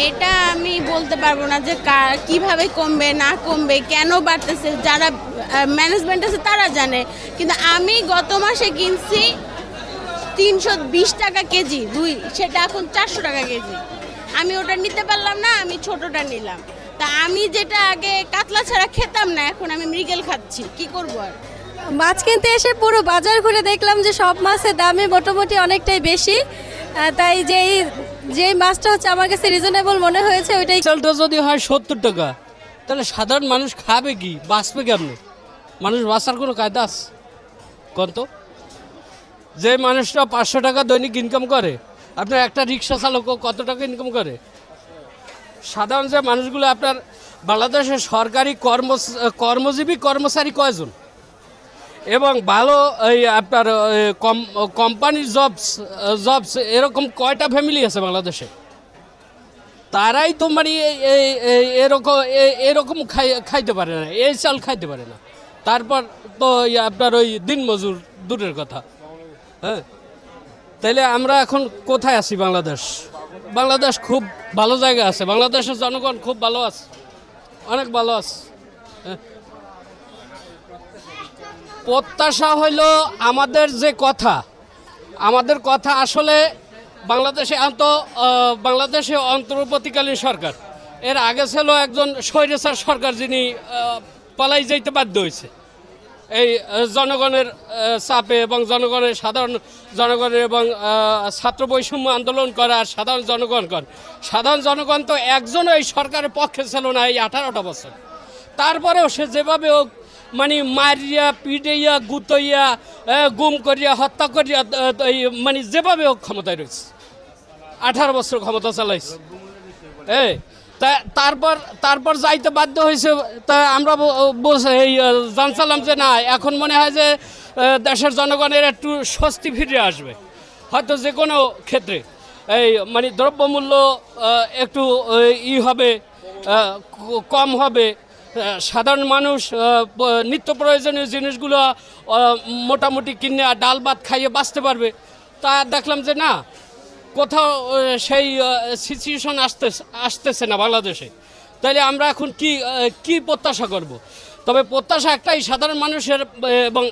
এটা আমি বলতে পারবো না যে কিভাবে কমবে না কমবে, কেন বাড়তেছে, যারা ম্যানেজমেন্ট আছে তারা জানে। কিন্তু আমি গত মাসে কিনছি 320 টাকা কেজি দুই, সেটা এখন 400 টাকা কেজি। আমি ওটা নিতে পারলাম না, আমি ছোটটা নিলাম। তা আমি যেটা আগে কাতলা ছাড়া খেতাম না, এখন আমি মৃগেল খাচ্ছি, কি করব আর। মাছ কিনতে এসে পুরো বাজার ঘুরে দেখলাম যে সব মাছের দামই মোটামুটি অনেকটাই বেশি, তাই যেই মাছটা হচ্ছে আমার কাছে রিজনেবল মনে হয়েছে ওইটাই। চালটা যদি হয় 70 টাকা, তাহলে সাধারণ মানুষ খাবে কি, বাঁচবে কেমন? মানুষ বাঁচার কোনো কায়দা আছে কত? যে মানুষটা 500 টাকা দৈনিক ইনকাম করে, আপনার একটা রিক্সা চালকও কত টাকা ইনকাম করে? সাধারণ যে মানুষগুলো, আপনার বাংলাদেশের সরকারি কর্মজীবী কর্মচারী কয়জন, এবং ভালো এই আপনার কোম্পানি জবস এরকম কয়টা ফ্যামিলি আছে বাংলাদেশে? তারাই তো মানে এরকম খাইতে পারে না, এই চাল খাইতে পারে না। তারপর তো আপনার ওই দিন মজুর দূরের কথা। হ্যাঁ, তাইলে আমরা এখন কোথায় আছি? বাংলাদেশ খুব ভালো জায়গা আছে, বাংলাদেশের জনগণ খুব ভালো আছে, অনেক ভালো আছে। প্রত্যাশা হইল আমাদের কথা আসলে বাংলাদেশে অন্তর্বর্তীকালীন সরকার, এর আগে ছিল একজন স্বৈরাচার সরকার, যিনি পালাই যাইতে বাধ্য হয়েছে এই জনগণের চাপে, এবং সাধারণ জনগণের এবং ছাত্র বৈষম্য আন্দোলন করা। আর সাধারণ জনগণ তো একজনও এই সরকারের পক্ষে ছিল না এই 18টা বছর। তারপরেও সে যেভাবে মানে মারিয়া পিটাইয়া গুতাইয়া গুম করিয়া হত্যা করিয়া মানে যেভাবে ক্ষমতায় রয়েছে, 18 বছর ক্ষমতা চালাইছে। তারপর যাইতে বাধ্য হয়েছে। তা আমরা জানছিলাম যে না, এখন মনে হয় যে দেশের জনগণের একটু স্বস্তি ফিরে আসবে, হয়তো যে কোনো ক্ষেত্রে এই মানে দ্রব্যমূল্য একটু হবে, কম হবে, সাধারণ মানুষ নিত্য প্রয়োজনীয় জিনিসগুলো মোটামুটি কিনে ডাল ভাত খাইয়ে বাঁচতে পারবে। তা দেখলাম যে না, কোথাও সেই সিচুয়েশন আসতেছে না বাংলাদেশে। তাইলে আমরা এখন কি প্রত্যাশা করব? তবে প্রত্যাশা একটাই, সাধারণ মানুষের এবং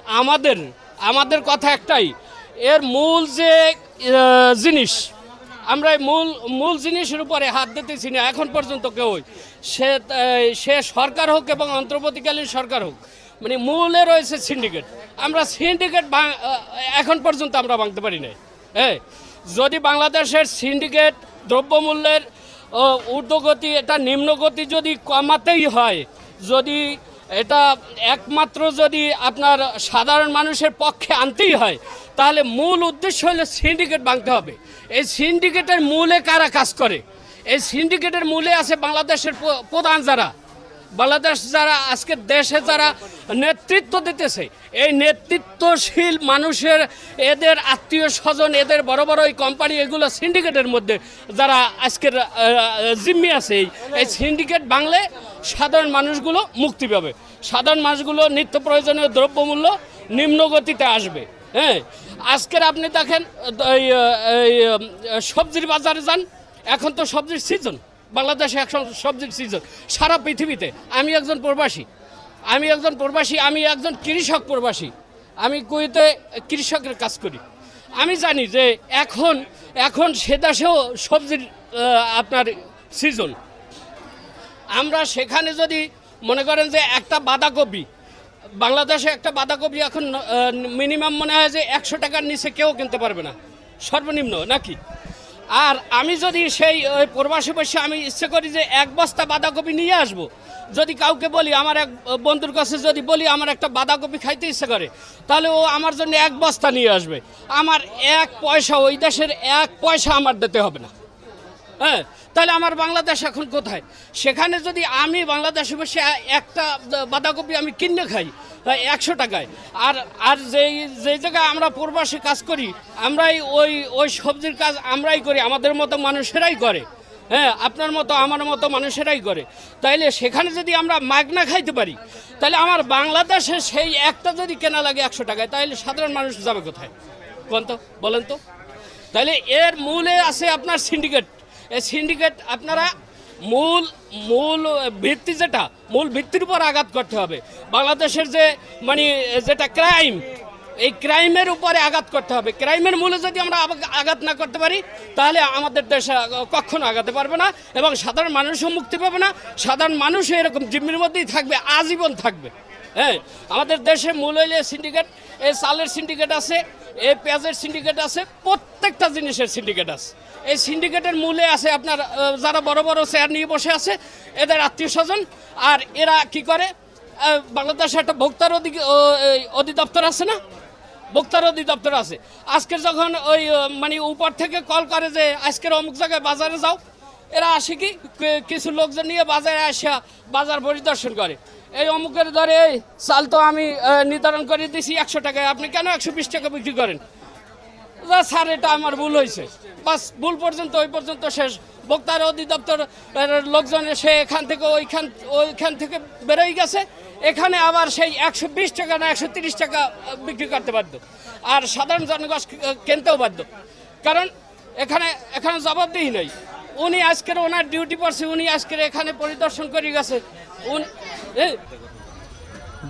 আমাদের কথা একটাই, এর মূল যে জিনিস, আমরা এই মূল জিনিসের উপরে হাত দিতেছি না এখন পর্যন্ত কেউ। সে সরকার হোক এবং অন্তর্বর্তীকালীন সরকার হোক, মানে মূলে রয়েছে সিন্ডিকেট। আমরা সিন্ডিকেট এখন পর্যন্ত আমরা ভাঙতে পারি নাই। যদি বাংলাদেশের সিন্ডিকেট দ্রব্যমূল্যের ঊর্ধ্বগতি, এটা নিম্নগতি যদি কমাতেই হয়, যদি এটা একমাত্র যদি আপনার সাধারণ মানুষের পক্ষে আনতেই হয়, তাহলে মূল উদ্দেশ্য হলো সিন্ডিকেট ভাঙতে হবে। এই সিন্ডিকেটের মূলে কারা কাজ করে? এই সিন্ডিকেটের মূলে আছে বাংলাদেশের প্রধান যারা আজকে দেশে যারা নেতৃত্ব দিতেছে, এই নেতৃত্বশীল মানুষের এদের আত্মীয় স্বজন, এদের বড় বড় এই কোম্পানি, এগুলো সিন্ডিকেটের মধ্যে যারা আজকের জিম্মি আছে। এই সিন্ডিকেট ভাঙলে সাধারণ মানুষগুলো মুক্তি পাবে, সাধারণ মানুষগুলো নিত্য প্রয়োজনীয় দ্রব্যমূল্য নিম্নগতিতে আসবে। আজকের আপনি দেখেন সবজির বাজারে যান, এখন তো সবজির সিজন, বাংলাদেশে এখন সবজির সিজন সারা পৃথিবীতে। আমি একজন প্রবাসী, আমি একজন কৃষক প্রবাসী, আমি কুয়েতে কৃষকের কাজ করি। আমি জানি যে এখন সে দেশেও সবজির আপনার সিজন। আমরা সেখানে যদি মনে করেন যে একটা বাঁধাকপি, বাংলাদেশে একটা বাঁধাকপি এখন মিনিমাম মনে হয় যে 100 টাকার নিচে কেউ কিনতে পারবে না, সর্বনিম্ন নাকি। আর আমি যদি সেই প্রবাসী বসে আমি ইচ্ছে করি যে 1 বস্তা বাঁধাকপি নিয়ে আসব, যদি কাউকে বলি, আমার এক বন্ধুর কাছে যদি বলি আমার একটা বাঁধাকপি খাইতে ইচ্ছে করে, তাহলে ও আমার জন্য 1 বস্তা নিয়ে আসবে। আমার 1 পয়সা, ওই দেশের 1 পয়সা আমার দিতে হবে না। তাহলে আমার বাংলাদেশ এখন কোথায়? সেখানে যদি আমি বাংলাদেশে বসে একটা বাঁধাকপি আমি কিনে খাই 100 টাকায়, আর যেই জায়গায় আমরা প্রবাসী কাজ করি, আমরাই ওই সবজির কাজ আমরাই করি, আমাদের মতো মানুষেরাই করে। আপনার মতো আমার মতো মানুষেরাই করে। তাইলে সেখানে যদি আমরা মাগনা খাইতে পারি, তাহলে আমার বাংলাদেশে সেই একটা যদি কেনা লাগে 100 টাকায়, তাহলে সাধারণ মানুষ যাবে কোথায়? বলেন তো। তাইলে এর মূলে আছে আপনার সিন্ডিকেট। এই সিন্ডিকেট আপনারা মূল মূল ভিত্তি যেটা মূল ভিত্তির উপর আঘাত করতে হবে। বাংলাদেশের যে মানে যেটা ক্রাইম, এই ক্রাইমের উপরে আঘাত করতে হবে। ক্রাইমের মূলে যদি আমরা আঘাত না করতে পারি তাহলে আমাদের দেশ কখনো আগাতে পারবে না এবং সাধারণ মানুষও মুক্তি পাবে না। সাধারণ মানুষ এরকম জিম্মির মধ্যেই থাকবে, আজীবন থাকবে। হ্যাঁ, আমাদের দেশে মূল হইলে সিন্ডিকেট, এই চালের সিন্ডিকেট আছে, এই পেঁয়াজের সিন্ডিকেট আছে, প্রত্যেকটা জিনিসের সিন্ডিকেট আছে। এই সিন্ডিকেটের মূলে আছে আপনার যারা বড় বড় চেয়ার নিয়ে বসে আছে, এদের আত্মীয় স্বজন। আর এরা কি করে, বাংলাদেশে একটা ভোক্তার অধিদপ্তর আছে না, ভোক্তার অধিদপ্তর আছে। আজকে যখন ওই মানে উপর থেকে কল করে যে আজকের অমুক জায়গায় বাজারে যাও, এরা আসে কি কিছু লোকজন নিয়ে বাজারে আসা বাজার পরিদর্শন করে। এই অমুকের ধরে এই চাল তো আমি নির্ধারণ করে দিয়েছি 100 টাকায়, আপনি কেন 120 টাকা বিক্রি করেন? স্যার এটা আমার ভুল হয়েছে, বাস ভুল পর্যন্ত ওই পর্যন্ত শেষ। ভোক্তার অধিদপ্তর লোকজন সে এখান থেকে ওইখান থেকে বেরোয় গেছে, এখানে আবার সেই 120 টাকা না 130 টাকা বিক্রি করতে বাধ্য, আর সাধারণ জনগণ কিনতেও বাধ্য। কারণ এখানে জবাবদিহি নেই। উনি আজকের ওনার ডিউটি পড়ছে, উনি আজকের এখানে পরিদর্শন করে গেছে।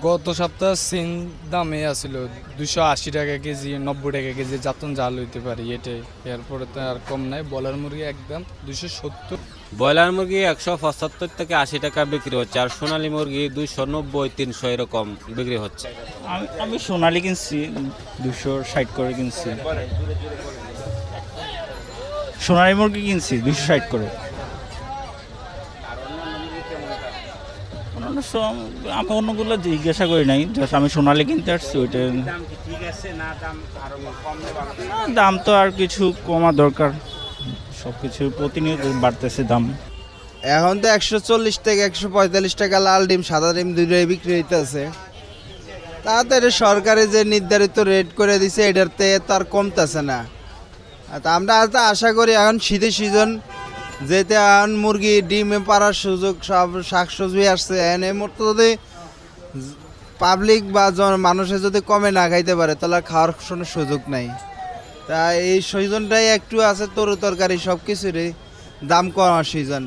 গত সপ্তাহ সিন দামে আসছিল 280 টাকা কেজি, 90 টাকা কেজি যাতন জাল হইতে পারে, এটাই। এরপরে তো আর কম নাই। ব্রয়লার মুরগি একদম 270, ব্রয়লার মুরগি 175 থেকে 80 টাকা বিক্রি হচ্ছে, আর সোনালী মুরগি 290, 300 এরকম বিক্রি হচ্ছে। আমি সোনালী কিনছি 260 করে কিনছি, সোনালী মুরগি কিনছি 260 করে। আমি অন্যগুলো জিজ্ঞাসা করি নাই, জাস্ট আমি সোনালী কিনতে আসছি। ওইটা দাম তো আর কিছু কমা দরকার, সব কিছু প্রতিনিয়ত বাড়তেছে দাম। এখন তো 140 থেকে 145 টাকা লাল ডিম সাদা ডিম দুটোই বিক্রি হইতেছে। তাড়াতাড়ি সরকারে যে নির্ধারিত রেট করে দিছে এটাতে তার কমতেছে না। তা আমরা আশা করি এখন শীতের সিজন যেতে এখন মুরগি ডিমে পাড়ার সুযোগ, সব শাকসবজি আসছে, এই মুহূর্তে যদি পাবলিক বা মানুষের যদি কমে না খাইতে পারে তাহলে খাওয়ার কোনো সুযোগ নাই। তা এই সিজনটাই একটু আছে তরু তরকারি সব কিছুরই দাম কমার সিজন।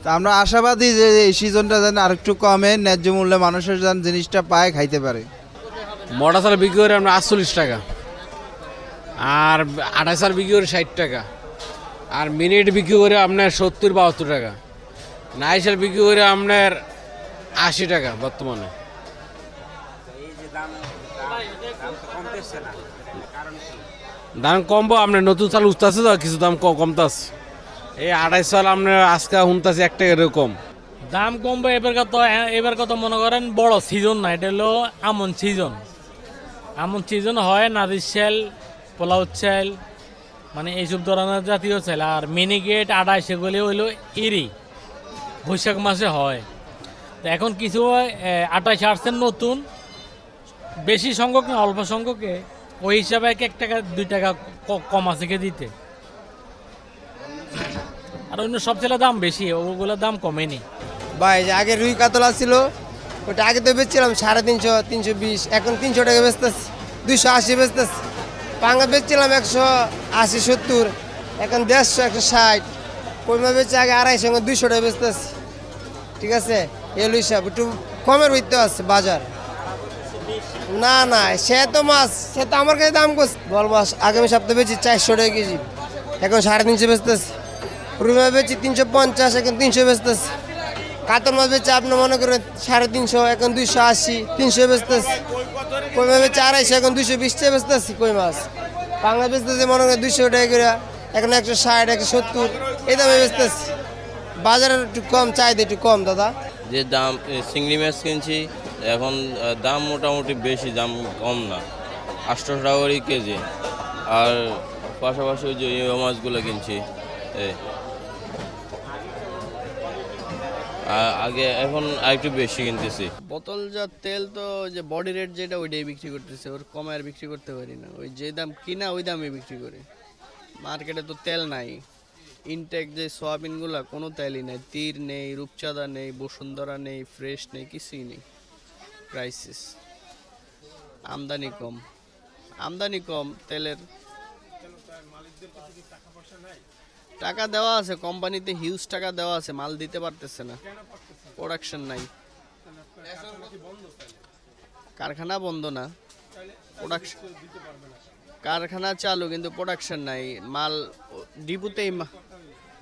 তা আমরা আশাবাদী যে এই সিজনটা যেন আরেকটু কমে, ন্যায্য মূল্যে মানুষের যেন জিনিসটা পায়, খাইতে পারে। মোটা চাল বিক্রি করে আমরা 48 টাকা, আর আটা চাল বিক্রি করে 60 টাকা, আর মিনিট বিক্রি করে আপনার 70-72 টাকা, নাই চাল বিক্রি করে আপনার 80 টাকা বর্তমানে। দাম কমবো, আপনার নতুন চাল উঠতেছে তো কিছু দাম কমতেছে। এই 28 চাল আপনার আজকে শুনতেছে 1 টাকা এরকম দাম কমবে। এবার কত মনে করেন বড় সিজন না, এটা হলো আমন সিজন। আমন সিজন হয় নারিশ চাল, পোলাও চাল, মানে এইসব ধরনের জাতীয় চাল। আর মিনিকেট, আড়াই সেগুলি হইলো ইরি, বৈশাখ মাসে হয়। তো এখন কিছু 28% নতুন, বেশি সংখ্যক না অল্প সংখ্যকে, ওই হিসাবে 1 টাকা 2 টাকা কম আছে কে দিতে। আর অন্য সব ছেলে দাম বেশি, ওগুলোর দাম কমেনি। ভাই আগে রুই কাতলা ছিল, ওটা আগে তো বেচছিলাম 350, 320, এখন 300 টাকা বেচতেছি, 280 বেচতেছি। পাঙ্গা বেচছিলাম 180, 70, এখন 150, 160। কইমা বেচে আগে 250, 200 টাকা বেচতেছি। ঠিক আছে, এলো হিসাব একটু কমের হইতে আছে বাজার। না না, সে তো মাছ, সে তো আমার কাছে দাম করছে। বল মাছ আগামী সপ্তাহে বেচি 400 টাকা কেজি, এখন 350 বেচতেছি। রুই মাছ বেচি 350, এখন 300 বেচতেছি। কাতল মাছ বেচে আপনি মনে করেন 350, এখন 280, 300 বেচতেছি। কই মাছ বেচে 250, এখন 220 টাকা বেচতেছি। কই মাছ পাঙ্গা বেচতেছি মনে করেন 200 টাকা করে, এখন 160, 170 এই দামে বেচতেছি। বাজারের একটু কম, চাহিদা একটু কম দাদা। যে দাম চিংড়ি মাছ কিনছি এখন দাম মোটামুটি বেশি, দাম কম না, 800 টাকা করে কেজি। আর পাশাপাশি ওই যে মাছগুলো কিনছি আগে, এখন আরেকটু বেশি কিনতেছি। বোতলজাত তেল তো যে বডি রেট যেটা ওইটাই বিক্রি করতেছে, ওর কমে আর বিক্রি করতে পারি না। ওই যে দাম কিনা ওই দামে বিক্রি করি। মার্কেটে তো তেল নাই, ইনটেক যে সোয়াবিনগুলো কোনো তেলই নেই, তীর নেই, রূপচাঁদা নেই, বসুন্ধরা নেই, ফ্রেশ নেই, কিছুই নেই। ক্রাইসিস, আমদানি কম তেলের। টাকা দেওয়া আছে কোম্পানিতে, হিউজ টাকা দেওয়া আছে, মাল দিতে পারতেছে না, প্রোডাকশন নাই। কারখানা বন্ধ না, প্রোডাকশন কারখানা চালু কিন্তু প্রোডাকশন নাই, মাল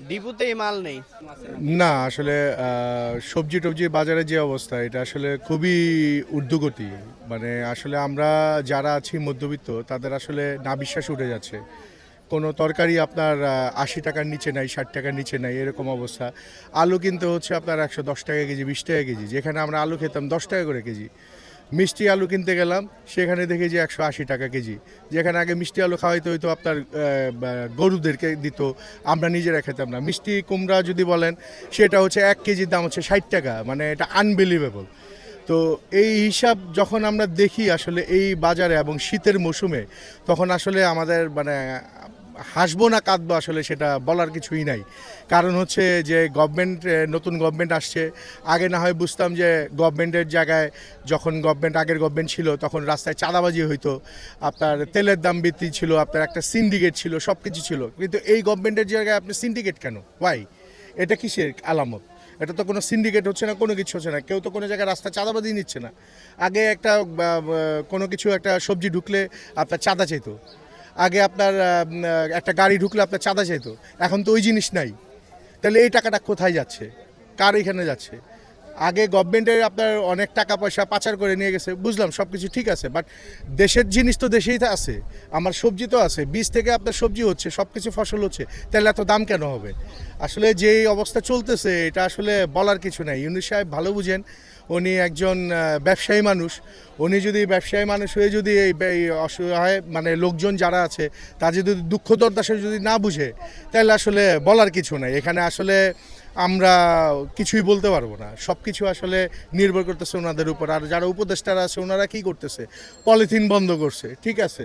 ডিপুতেই মাল নেই। না আসলে সবজি টবজি বাজারে যে অবস্থা, এটা আসলে খুবই ঊর্ধ্বগতি। মানে আসলে আমরা যারা আছি মধ্যবিত্ত, তাদের আসলে না বিশ্বাস উঠে যাচ্ছে। কোনো তরকারি আপনার 80 টাকার নিচে নাই, 60 টাকার নিচে নাই, এরকম অবস্থা। আলু কিনতে হচ্ছে আপনার 110 টাকা কেজি, 20 টাকা কেজি, যেখানে আমরা আলু খেতাম 10 টাকা করে কেজি। মিষ্টি আলু কিনতে গেলাম, সেখানে দেখি যে 180 টাকা কেজি, যেখানে আগে মিষ্টি আলু খাওয়াইতে হইতো আপনার গরুদেরকে দিত, আমরা নিজেরা খেতাম না। মিষ্টি কুমড়া যদি বলেন, সেটা হচ্ছে 1 কেজির দাম হচ্ছে 60 টাকা, মানে এটা আনবিলিভেবল। তো এই হিসাব যখন আমরা দেখি আসলে এই বাজারে এবং শীতের মৌসুমে, তখন আসলে আমাদের মানে হাসবো না কাঁদবো আসলে সেটা বলার কিছুই নাই। কারণ হচ্ছে যে নতুন গভর্নমেন্ট আসছে। আগে না হয় বুঝতাম যে গভর্নমেন্টের জায়গায়, যখন আগের গভর্নমেন্ট ছিল, তখন রাস্তায় চাঁদাবাজি হইতো, আপনার তেলের দাম বৃদ্ধি ছিল, আপনার একটা সিন্ডিকেট ছিল, সব কিছু ছিল। কিন্তু এই গভর্নমেন্টের জায়গায় আপনি সিন্ডিকেট কেন? ওয়াই? এটা কিসের আলামত? এটা তো কোনো সিন্ডিকেট হচ্ছে না, কোনো কিছু হচ্ছে না, কেউ তো কোনো জায়গায় রাস্তা চাঁদাবাজি নিচ্ছে না। আগে একটা কোনো কিছু একটা সবজি ঢুকলে আপনার চাঁদা চাইতো, আগে আপনার একটা গাড়ি ঢুকলে আপনার চাঁদা চাইতো, এখন তো ওই জিনিস নাই। তাহলে এই টাকাটা কোথায় যাচ্ছে, কার এখানে যাচ্ছে? আগে গভর্নমেন্টের আপনার অনেক টাকা পয়সা পাচার করে নিয়ে গেছে, বুঝলাম, সব কিছু ঠিক আছে, বাট দেশের জিনিস তো দেশেই তো আছে, আমার সবজি তো আছে, বীজ থেকে আপনার সবজি হচ্ছে, সব কিছু ফসল হচ্ছে, তাহলে এত দাম কেন হবে? আসলে যেই অবস্থা চলতেছে, এটা আসলে বলার কিছু নাই। ইউনূস সাহেব ভালো বুঝেন, উনি একজন ব্যবসায়ী মানুষ। উনি যদি ব্যবসায়ী মানুষ হয়ে যদি এই অসহায় মানে লোকজন যারা আছে, তার যদি দুঃখ দুর্দশা যদি না বুঝে, তাহলে আসলে বলার কিছু নাই। এখানে আসলে আমরা কিছুই বলতে পারবো না। সব কিছু আসলে নির্ভর করতেছে ওনাদের উপর। আর যারা উপদেষ্টারা আছে, ওনারা কী করতেছে? পলিথিন বন্ধ করছে, ঠিক আছে,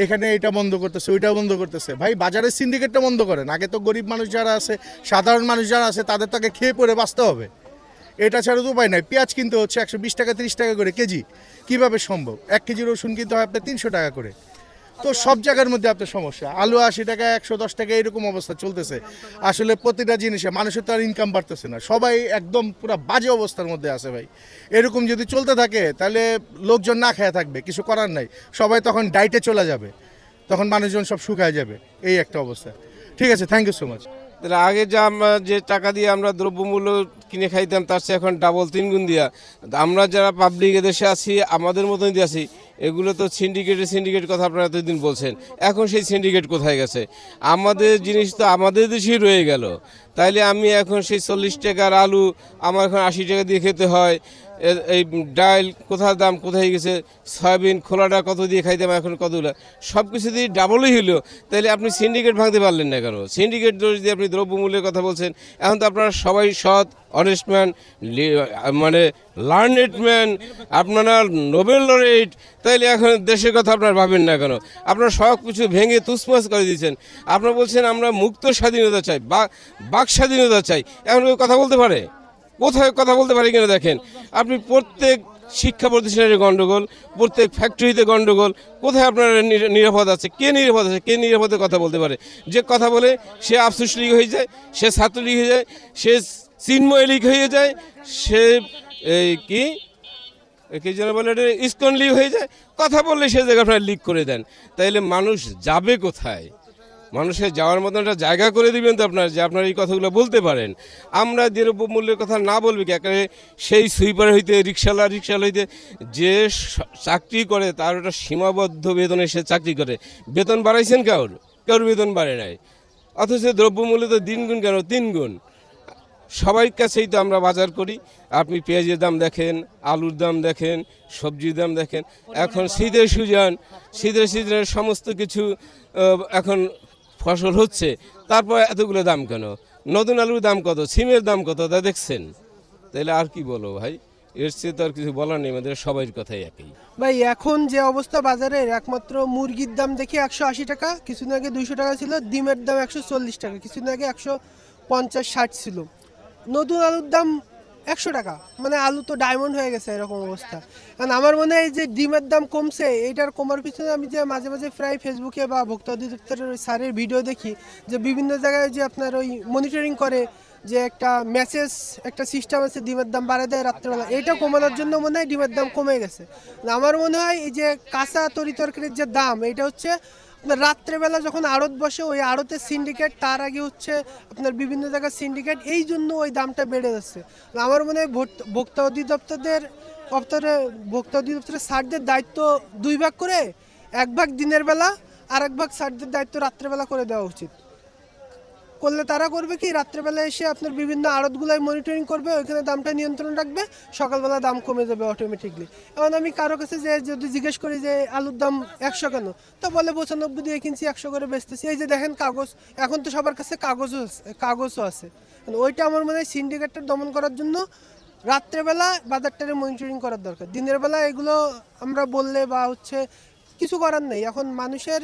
এখানে এটা বন্ধ করতেছে, ওইটা বন্ধ করতেছে। ভাই, বাজারের সিন্ডিকেটটা বন্ধ করেন। আগে তো গরিব মানুষ যারা আছে, সাধারণ মানুষ যারা আছে, তাদের তাকে খেয়ে পরে বাঁচতে হবে, এটা ছাড়া তো উপায় নাই। পেঁয়াজ কিনতে হচ্ছে 120 টাকা 30 টাকা করে কেজি, কিভাবে সম্ভব? 1 কেজি রসুন কিনতে হয় আপনার 300 টাকা করে। তো সব জায়গার মধ্যে আপনার সমস্যা। আলু 80 টাকা, 110 টাকা, এরকম অবস্থা চলতেছে। আসলে প্রতিটা জিনিসে মানুষের তো আর ইনকাম বাড়তেছে না, সবাই একদম পুরো বাজে অবস্থার মধ্যে আছে ভাই। এরকম যদি চলতে থাকে, তাহলে লোকজন না খেয়ে থাকবে, কিছু করার নাই। সবাই তখন ডাইটে চলে যাবে, তখন মানুষজন সব শুকায় যাবে, এই একটা অবস্থা। ঠিক আছে, থ্যাংক ইউ সো মাচ। আগে যে টাকা দিয়ে আমরা দ্রব্যমূল্য কিনে খাইতাম, তার চেয়ে এখন ডাবল 3 গুণ দিয়া আমরা যারা পাবলিক এদেশে আছি, আমাদের মতন দিয়ে আছি, এগুলো তো সিন্ডিকেট কথা আপনারা এতদিন বলছেন, এখন সেই সিন্ডিকেট কোথায় গেছে? আমাদের জিনিস তো আমাদের দেশেই রয়ে গেল। তাইলে আমি এখন সেই 40 টাকার আলু আমার এখন 80 টাকা দিয়ে খেতে হয়। এই ডাল কোথায় দাম কোথায় গেছে? সয়াবিন খোলাটা কত দিয়ে খাইতাম, এখন কতগুলো, সব কিছু দিয়ে ডাবলই হলো। তাইলে আপনি সিন্ডিকেট ভাঙতে পারলেন না কেন? সিন্ডিকেট যদি আপনি দ্রব্যমূল্যের কথা বলছেন, এখন তো আপনারা সবাই সৎ, অনেস্ট ম্যান, মানে লার্নেড ম্যান, আপনারা নোবেল লরেট, তাইলে এখন দেশের কথা আপনারা ভাবেন না কেন? আপনারা সব কিছু ভেঙে তুসমাস করে দিয়েছেন। আপনারা বলছেন আমরা মুক্ত স্বাধীনতা চাই, বাক স্বাধীনতা চাই। এখন কেউ কথা বলতে পারে? কোথায় কথা বলতে পারে কিনা দেখেন। আপনি প্রত্যেক শিক্ষা প্রতিষ্ঠানের গণ্ডগোল, প্রত্যেক ফ্যাক্টরিতে গণ্ডগোল, কোথায় আপনার নিরাপদ আছে? কে নিরাপদ আছে? কে নিরাপদে কথা বলতে পারে? যে কথা বলে সে আফসোস লীগ হয়ে যায়, সে ছাত্রলীগ হয়ে যায়, সে চিন্ময় লীগ হয়ে যায়, সে কি যেন বলে ইসকন লীগ হয়ে যায়। কথা বললে সে জায়গা আপনার লিক করে দেন। তাইলে মানুষ যাবে কোথায়? মানুষের যাওয়ার মতো একটা জায়গা করে দিবেন তো আপনার, যে আপনার এই কথাগুলো বলতে পারেন। আমরা দ্রব্যমূল্যের কথা না বলবি কি? একেবারে সেই সুইপার হইতে, রিক্সাওয়ালা হইতে, যে চাকরি করে তার একটা সীমাবদ্ধ বেতনে সে চাকরি করে। বেতন বাড়াইছেন কারোর বেতন বাড়ে নাই, অথচ দ্রব্যমূল্য তো 3 গুণ কেন 3 গুণ। সবাই কাছেই তো আমরা বাজার করি। আপনি পেঁয়াজের দাম দেখেন, আলুর দাম দেখেন, সবজির দাম দেখেন। এখন শীতের সিজনের সমস্ত কিছু এখন ফসল হচ্ছে, তারপর এতগুলো দাম কেন? নতুন আলুর দাম কত, সিমের দাম কত, তা দেখছেন? তাহলে আর কি বলো ভাই, এর চেয়ে তো আর কিছু বলার নেই। আমাদের সবাই কথাই একই ভাই। এখন যে অবস্থা বাজারের, একমাত্র মুরগির দাম দেখি 180 টাকা, কিছুদিন আগে 200 টাকা ছিল। ডিমের দাম 140 টাকা, কিছুদিন আগে 150-60 ছিল। নতুন আলুর দাম 100 টাকা, মানে আলু তো ডায়মন্ড হয়ে গেছে এরকম অবস্থা। কারণ আমার মনে হয় যে ডিমের দাম কমছে, এটার কমার পিছনে আমি যে মাঝে মাঝে প্রায় ফেসবুকে বা ভোক্তা অধিদপ্তরের স্যারের ভিডিও দেখি যে বিভিন্ন জায়গায় যে আপনার ওই মনিটরিং করে যে একটা মেসেজ, একটা সিস্টেম আছে ডিমের দাম বাড়ায় দেয় রাত্রেবেলা, এইটা কমানোর জন্য মনে হয় ডিমের দাম কমে গেছে। আমার মনে হয় এই যে কাঁচা তরিতরকারির যে দাম, এটা হচ্ছে রাত্রেবেলা যখন আড়ত বসে ওই আড়তের সিন্ডিকেট, তার আগে হচ্ছে আপনার বিভিন্ন জায়গার সিন্ডিকেট, এই জন্য ওই দামটা বেড়ে যাচ্ছে। আমার মনে হয় ভোক্তা অধিদপ্তরের স্যারদের দায়িত্ব 2 ভাগ করে, 1 ভাগ দিনের বেলা আর 1 ভাগ স্যারদের দায়িত্ব রাত্রেবেলা করে দেওয়া উচিত। করলে তারা করবে কি, রাত্রেবেলা এসে আপনার বিভিন্ন আড়তগুলাই মনিটরিং করবে, ওইখানে দামটা নিয়ন্ত্রণ রাখবে, সকালবেলা দাম কমে যাবে অটোমেটিকলি। এখন আমি কারো কাছে যে যদি জিজ্ঞেস করি যে আলুর দাম 100 কেন, তো বলে 95 দিয়ে কিনছি 100 করে বেচতেছি। এই যে দেখেন কাগজ, এখন তো সবার কাছে কাগজও আছে। ওইটা আমার মনে হয় সিন্ডিকেটটা দমন করার জন্য রাত্রেবেলা বাজারটারে মনিটরিং করার দরকার। দিনের বেলা এগুলো আমরা বললে বা হচ্ছে কিছু করার নেই। এখন মানুষের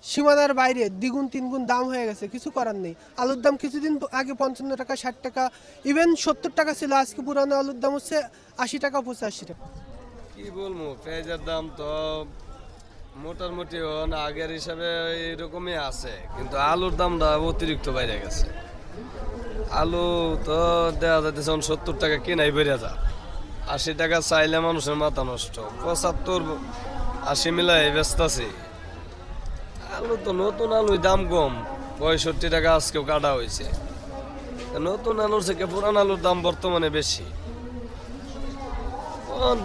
সীমানার বাইরে 2-3 গুণ দাম হয়ে গেছে, কিছু করার নেই। আলুর দাম কিছুদিন আগে 55 টাকা, 60 টাকা, ইভেন 70 টাকা ছিল, আজকে পুরানো আলুর দাম হচ্ছে 80 টাকা, 85 টাকা। কি বলবো, পেঁয়াজের দাম তো মোটামুটি আগের হিসাবে এরকমই আছে, কিন্তু আলুর দামটা অতিরিক্ত বাইরে গেছে। আলু তো দেওয়া যাইতেছে 70 টাকা কেনাই বেড়ে যা, 80 টাকা চাইলে মানুষের মাথা নষ্ট, 75-80 মিলাই ব্যস্ত আছে। আলু তো নতুন আলুর দাম কম, 65 টাকা আজকেও কাটা হয়েছে। নতুন আলুর থেকে পুরান আলুর দাম বর্তমানে বেশি।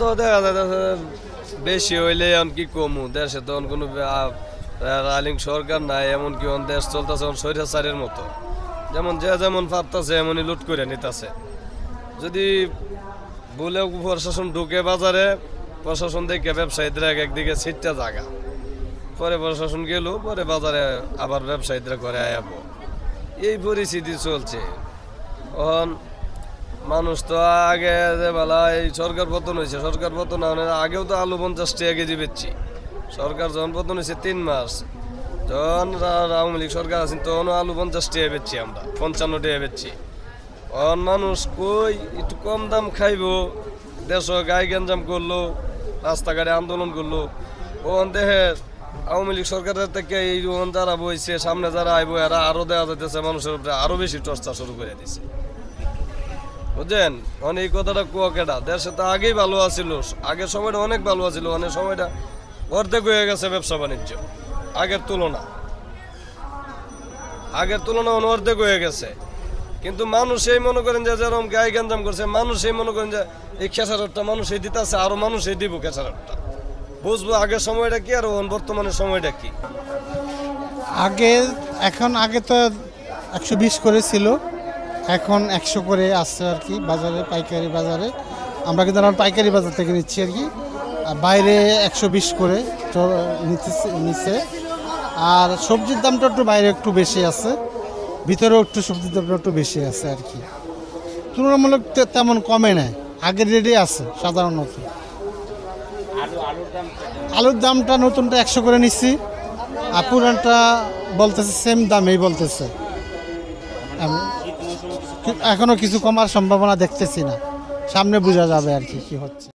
তো দেখা যাচ্ছে বেশি হইলে এখন কি কমু, দেশে তখন কোনো রালিং সরকার নাই, এমনকি দেশ চলতেছে স্বৈরাচারের মতো, যেমন যে যেমন পারতেছে এমনই লুট করে নিতেছে। যদি বলে প্রশাসন ঢুকে বাজারে, প্রশাসন দেখে ব্যবসায়ীদের একদিকে ছিটটা জায়গা, পরে প্রশাসন গেল, পরে বাজারে আবার ব্যবসায়ীরা করে আয়াবো, এই পরিস্থিতি চলছে। এখন মানুষ তো আগে যে বেলা এই সরকার পতন হয়েছে, সরকার পতন আগেও তো আলু 50 টাকা কেজি বেচছি। সরকার যখন পতন হয়েছে 3 মাস, যখন আওয়ামী লীগ সরকার আছেন তখনও আলু 50 টাকা বেচছি, আমরা 55 টাকা বেচছি। এখন মানুষ কই একটু কম দাম খাইব, দেশ গায়ে গেঞ্জাম করলো, রাস্তাঘাটে আন্দোলন করলো, ওখান দেখে আওয়ামী লীগ সরকারের থেকে এই যারা বইছে, সামনে যারা আইব, এরা আরো দেওয়া যাইতেছে মানুষের উপরে, আরো বেশি চর্চা শুরু করে দিছে, বুঝছেন। এই কথাটা কুয়াকেটা, দেশে তো আগেই ভালো আছিল, আগের সময়টা অনেক ভালো আছিল, অনেক সময়টা অর্ধেক হয়ে গেছে ব্যবসা বাণিজ্য আগের তুলনা অর্ধেক হয়ে গেছে। কিন্তু মানুষ এই মনে করেন যে যেরকম গায়ে গেঞ্জাম করছে, মানুষ এই মনে করেন যে এই খেসারটা মানুষ এই দিতেছে, আরো মানুষ এই দিব খেসারটা, বুঝবো আগের সময়টা কি আর বর্তমানের সময়টা কি। আগে তো 120 করে ছিল, এখন 100 করে আসছে আর কি বাজারে, পাইকারি বাজারে। আমরা কিন্তু পাইকারি বাজার থেকে নিচ্ছি আর কি, আর বাইরে 120 করে নিচ্ছে। আর সবজির দামটা একটু বাইরে একটু বেশি আছে, ভিতরেও একটু সবজির দামটা একটু বেশি আছে আর কি, তুলনামূলক তেমন কমে নেয়, আগের রেটে আছে সাধারণত। আলুর দামটা নতুনটা 100 করে নিচ্ছি, আর পুরানটা বলতেছে সেম দামেই বলতেছে। এখনো কিছু কমার সম্ভাবনা দেখতেছি না, সামনে বোঝা যাবে আর কি হচ্ছে।